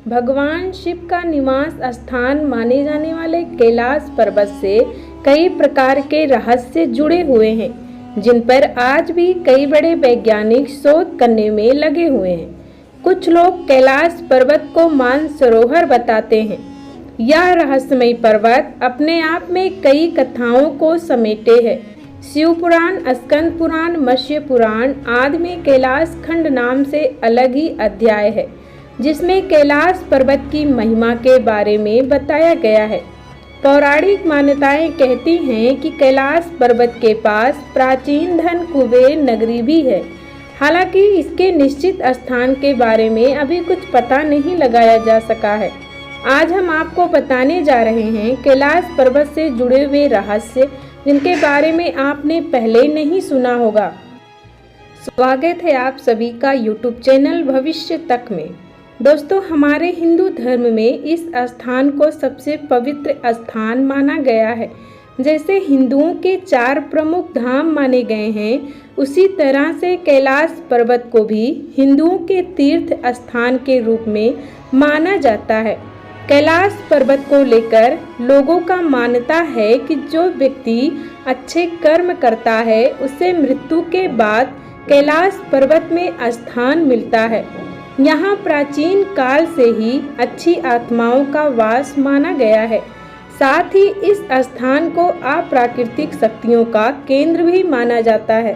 भगवान शिव का निवास स्थान माने जाने वाले कैलाश पर्वत से कई प्रकार के रहस्य जुड़े हुए हैं, जिन पर आज भी कई बड़े वैज्ञानिक शोध करने में लगे हुए हैं। कुछ लोग कैलाश पर्वत को मानसरोवर बताते हैं। यह रहस्यमय पर्वत अपने आप में कई कथाओं को समेटे है। शिव पुराण, स्कंद पुराण, मत्स्य पुराण आदि में कैलाश खंड नाम से अलग ही अध्याय है, जिसमें कैलाश पर्वत की महिमा के बारे में बताया गया है। पौराणिक मान्यताएं कहती हैं कि कैलाश पर्वत के पास प्राचीन धन कुबेर नगरी भी है। हालांकि इसके निश्चित स्थान के बारे में अभी कुछ पता नहीं लगाया जा सका है। आज हम आपको बताने जा रहे हैं कैलाश पर्वत से जुड़े हुए रहस्य, जिनके बारे में आपने पहले नहीं सुना होगा। स्वागत है आप सभी का YouTube चैनल भविष्य तक में। दोस्तों, हमारे हिंदू धर्म में इस स्थान को सबसे पवित्र स्थान माना गया है। जैसे हिंदुओं के 4 प्रमुख धाम माने गए हैं, उसी तरह से कैलाश पर्वत को भी हिंदुओं के तीर्थ स्थान के रूप में माना जाता है। कैलाश पर्वत को लेकर लोगों का मानता है कि जो व्यक्ति अच्छे कर्म करता है, उसे मृत्यु के बाद कैलाश पर्वत में स्थान मिलता है। यहाँ प्राचीन काल से ही अच्छी आत्माओं का वास माना गया है। साथ ही इस स्थान को अप्राकृतिक शक्तियों का केंद्र भी माना जाता है।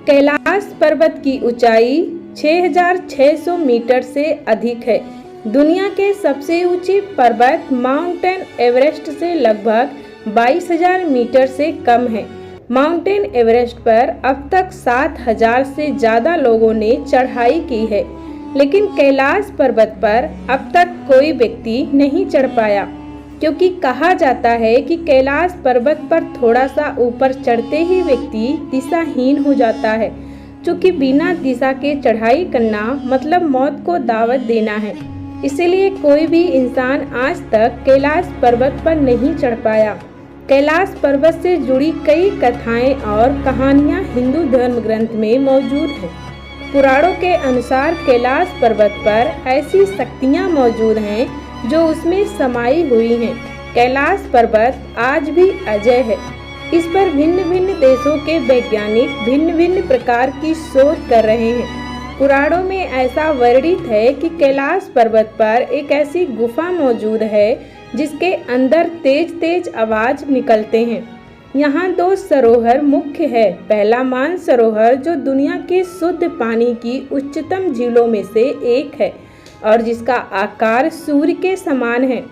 कैलाश पर्वत की ऊंचाई 6600 मीटर से अधिक है। दुनिया के सबसे ऊंचे पर्वत माउंटेन एवरेस्ट से लगभग 22,000 मीटर से कम है। माउंटेन एवरेस्ट पर अब तक 7,000 से ज़्यादा लोगों ने चढ़ाई की है, लेकिन कैलाश पर्वत पर अब तक कोई व्यक्ति नहीं चढ़ पाया, क्योंकि कहा जाता है कि कैलाश पर्वत पर थोड़ा सा ऊपर चढ़ते ही व्यक्ति दिशाहीन हो जाता है। चूँकि बिना दिशा के चढ़ाई करना मतलब मौत को दावत देना है, इसीलिए कोई भी इंसान आज तक कैलाश पर्वत पर नहीं चढ़ पाया। कैलाश पर्वत से जुड़ी कई कथाएं और कहानियां हिंदू धर्म ग्रंथ में मौजूद हैं। पुराणों के अनुसार कैलाश पर्वत पर ऐसी शक्तियां मौजूद हैं जो उसमें समाई हुई हैं। कैलाश पर्वत आज भी अजय है। इस पर भिन्न भिन्न देशों के वैज्ञानिक भिन्न भिन्न प्रकार की शोध कर रहे हैं। पुराणों में ऐसा वर्णित है कि कैलाश पर्वत पर एक ऐसी गुफा मौजूद है जिसके अंदर तेज तेज आवाज निकलते हैं। यहाँ 2 सरोवर मुख्य है। पहला मानसरोवर, जो दुनिया के शुद्ध पानी की उच्चतम झीलों में से एक है और जिसका आकार सूर्य के समान है।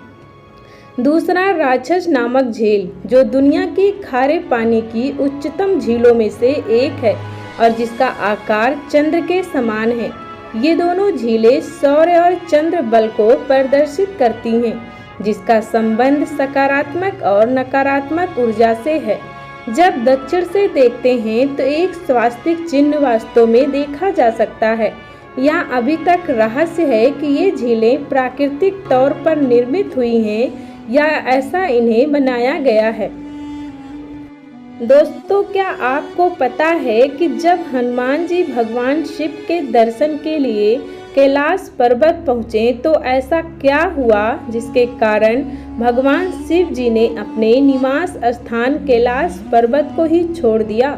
दूसरा राक्षस नामक झील, जो दुनिया की खारे पानी की उच्चतम झीलों में से एक है और जिसका आकार चंद्र के समान है। ये दोनों झीलें सौर्य और चंद्र बल को प्रदर्शित करती हैं, जिसका संबंध सकारात्मक और नकारात्मक ऊर्जा से है। जब दक्षिण से देखते हैं तो एक स्वास्तिक चिन्ह वास्तव में देखा जा सकता है। यह अभी तक रहस्य है कि ये झीलें प्राकृतिक तौर पर निर्मित हुई हैं या ऐसा इन्हें बनाया गया है। दोस्तों, क्या आपको पता है कि जब हनुमान जी भगवान शिव के दर्शन के लिए कैलाश पर्वत पहुँचे तो ऐसा क्या हुआ जिसके कारण भगवान शिव जी ने अपने निवास स्थान कैलाश पर्वत को ही छोड़ दिया?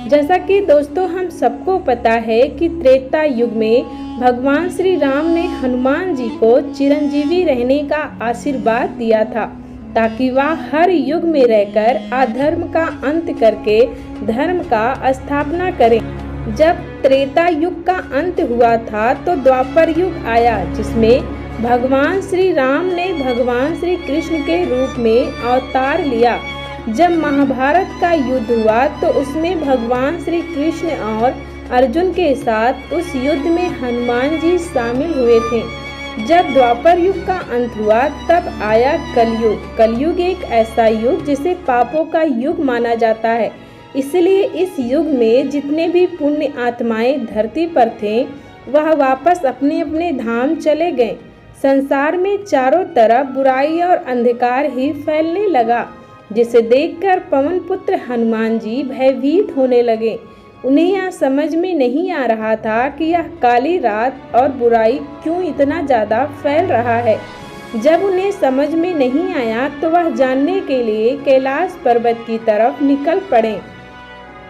जैसा कि दोस्तों हम सबको पता है कि त्रेता युग में भगवान श्री राम ने हनुमान जी को चिरंजीवी रहने का आशीर्वाद दिया था, ताकि वह हर युग में रहकर अधर्म का अंत करके धर्म का स्थापना करें। जब त्रेता युग का अंत हुआ था तो द्वापर युग आया, जिसमें भगवान श्री राम ने भगवान श्री कृष्ण के रूप में अवतार लिया। जब महाभारत का युद्ध हुआ तो उसमें भगवान श्री कृष्ण और अर्जुन के साथ उस युद्ध में हनुमान जी शामिल हुए थे। जब द्वापर युग का अंत हुआ तब आया कलयुग। कलयुग एक ऐसा युग जिसे पापों का युग माना जाता है। इसलिए इस युग में जितने भी पुण्य आत्माएं धरती पर थे, वह वापस अपने अपने धाम चले गए। संसार में चारों तरफ बुराई और अंधकार ही फैलने लगा, जिसे देखकर पवन पुत्र हनुमान जी भयभीत होने लगे। उन्हें यह समझ में नहीं आ रहा था कि यह काली रात और बुराई क्यों इतना ज़्यादा फैल रहा है। जब उन्हें समझ में नहीं आया तो वह जानने के लिए कैलाश पर्वत की तरफ निकल पड़े।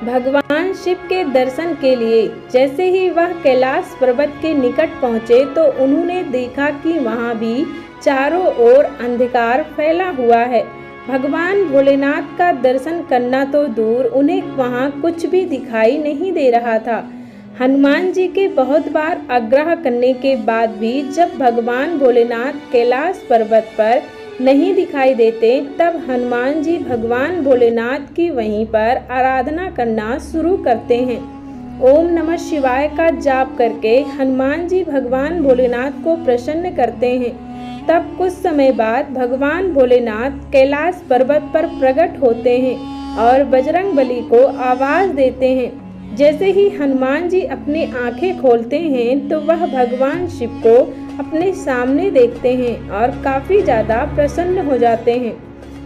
भगवान शिव के दर्शन के लिए जैसे ही वह कैलाश पर्वत के निकट पहुँचे तो उन्होंने देखा कि वहाँ भी चारों ओर अंधकार फैला हुआ है। भगवान भोलेनाथ का दर्शन करना तो दूर, उन्हें वहाँ कुछ भी दिखाई नहीं दे रहा था। हनुमान जी के बहुत बार आग्रह करने के बाद भी जब भगवान भोलेनाथ कैलाश पर्वत पर नहीं दिखाई देते, तब हनुमान जी भगवान भोलेनाथ की वहीं पर आराधना करना शुरू करते हैं। ओम नमः शिवाय का जाप करके हनुमान जी भगवान भोलेनाथ को प्रसन्न करते हैं। तब कुछ समय बाद भगवान भोलेनाथ कैलाश पर्वत पर प्रकट होते हैं और बजरंगबली को आवाज़ देते हैं। जैसे ही हनुमान जी अपनी आंखें खोलते हैं तो वह भगवान शिव को अपने सामने देखते हैं और काफ़ी ज़्यादा प्रसन्न हो जाते हैं।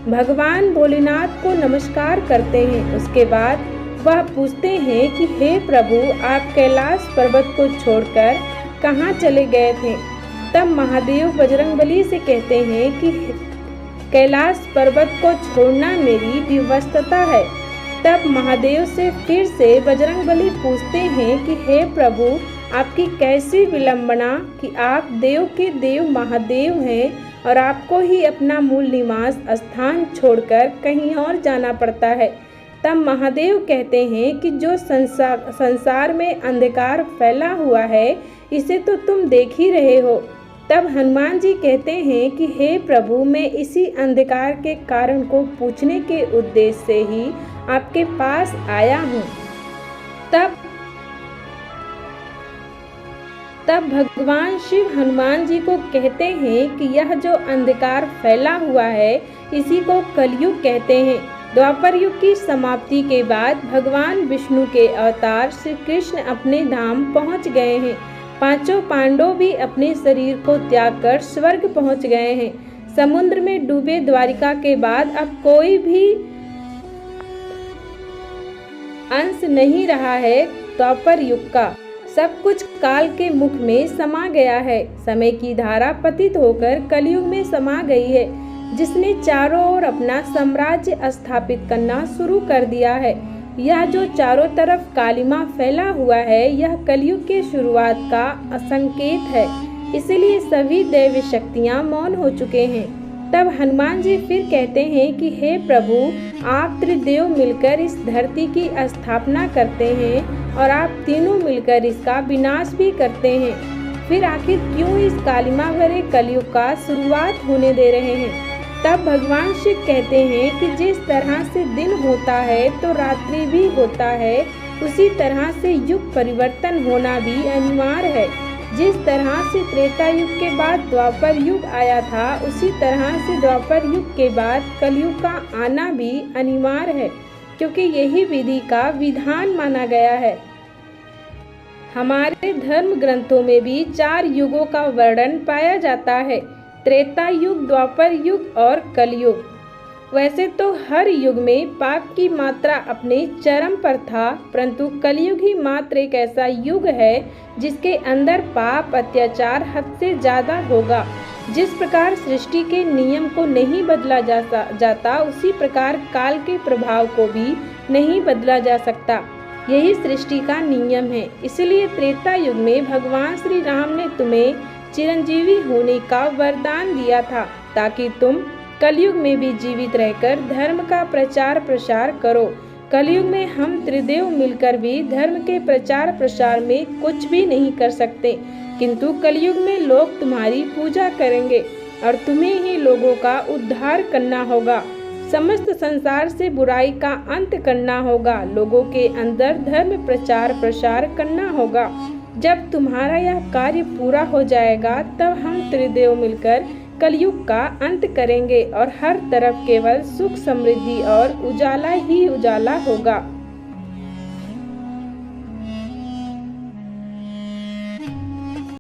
भगवान भोलेनाथ को नमस्कार करते हैं। उसके बाद वह पूछते हैं कि हे प्रभु, आप कैलाश पर्वत को छोड़कर कहाँ चले गए थे? तब महादेव बजरंगबली से कहते हैं कि कैलाश पर्वत को छोड़ना मेरी विवशता है। तब महादेव से फिर से बजरंगबली पूछते हैं कि हे प्रभु, आपकी कैसी विलंबना कि आप देव के देव महादेव हैं और आपको ही अपना मूल निवास स्थान छोड़कर कहीं और जाना पड़ता है। तब महादेव कहते हैं कि जो संसार में अंधकार फैला हुआ है, इसे तो तुम देख ही रहे हो। तब हनुमान जी कहते हैं कि हे प्रभु, मैं इसी अंधकार के कारण को पूछने के उद्देश्य से ही आपके पास आया हूँ। तब भगवान शिव हनुमान जी को कहते हैं कि यह जो अंधकार फैला हुआ है, इसी को कलयुग कहते हैं। द्वापर युग की समाप्ति के बाद भगवान विष्णु के अवतार श्री कृष्ण अपने धाम पहुँच गए हैं। पांचों पांडव भी अपने शरीर को त्याग कर स्वर्ग पहुंच गए हैं। समुद्र में डूबे द्वारिका के बाद अब कोई भी अंश नहीं रहा है द्वापर युग का। सब कुछ काल के मुख में समा गया है। समय की धारा पतित होकर कलयुग में समा गई है, जिसने चारों ओर अपना साम्राज्य स्थापित करना शुरू कर दिया है। यह जो चारों तरफ कालिमा फैला हुआ है, यह कलयुग के शुरुआत का संकेत है। इसलिए सभी दैवी शक्तियाँ मौन हो चुके हैं। तब हनुमान जी फिर कहते हैं कि हे प्रभु, आप त्रिदेव मिलकर इस धरती की स्थापना करते हैं और आप तीनों मिलकर इसका विनाश भी करते हैं। फिर आखिर क्यों इस कालिमा भरे कलयुग का शुरुआत होने दे रहे हैं? तब भगवान शिव कहते हैं कि जिस तरह से दिन होता है तो रात्रि भी होता है, उसी तरह से युग परिवर्तन होना भी अनिवार्य है। जिस तरह से त्रेता युग के बाद द्वापर युग आया था, उसी तरह से द्वापर युग के बाद कलयुग का आना भी अनिवार्य है, क्योंकि यही विधि का विधान माना गया है। हमारे धर्म ग्रंथों में भी 4 युगों का वर्णन पाया जाता है, त्रेता युग, द्वापर युग और कलयुग। वैसे तो हर युग में पाप की मात्रा अपने चरम पर था, परंतु कलयुग ही मात्र एक ऐसा युग है जिसके अंदर पाप अत्याचार हद से ज़्यादा होगा। जिस प्रकार सृष्टि के नियम को नहीं बदला जाता, उसी प्रकार काल के प्रभाव को भी नहीं बदला जा सकता। यही सृष्टि का नियम है। इसलिए त्रेता युग में भगवान श्री राम ने तुम्हें चिरंजीवी होने का वरदान दिया था, ताकि तुम कलयुग में भी जीवित रहकर धर्म का प्रचार प्रसार करो। कलयुग में हम त्रिदेव मिलकर भी धर्म के प्रचार प्रसार में कुछ भी नहीं कर सकते, किंतु कलयुग में लोग तुम्हारी पूजा करेंगे और तुम्हें ही लोगों का उद्धार करना होगा। समस्त संसार से बुराई का अंत करना होगा। लोगों के अंदर धर्म प्रचार प्रसार करना होगा। जब तुम्हारा यह कार्य पूरा हो जाएगा, तब हम त्रिदेव मिलकर कलयुग का अंत करेंगे और हर तरफ केवल सुख, समृद्धि और उजाला ही उजाला होगा।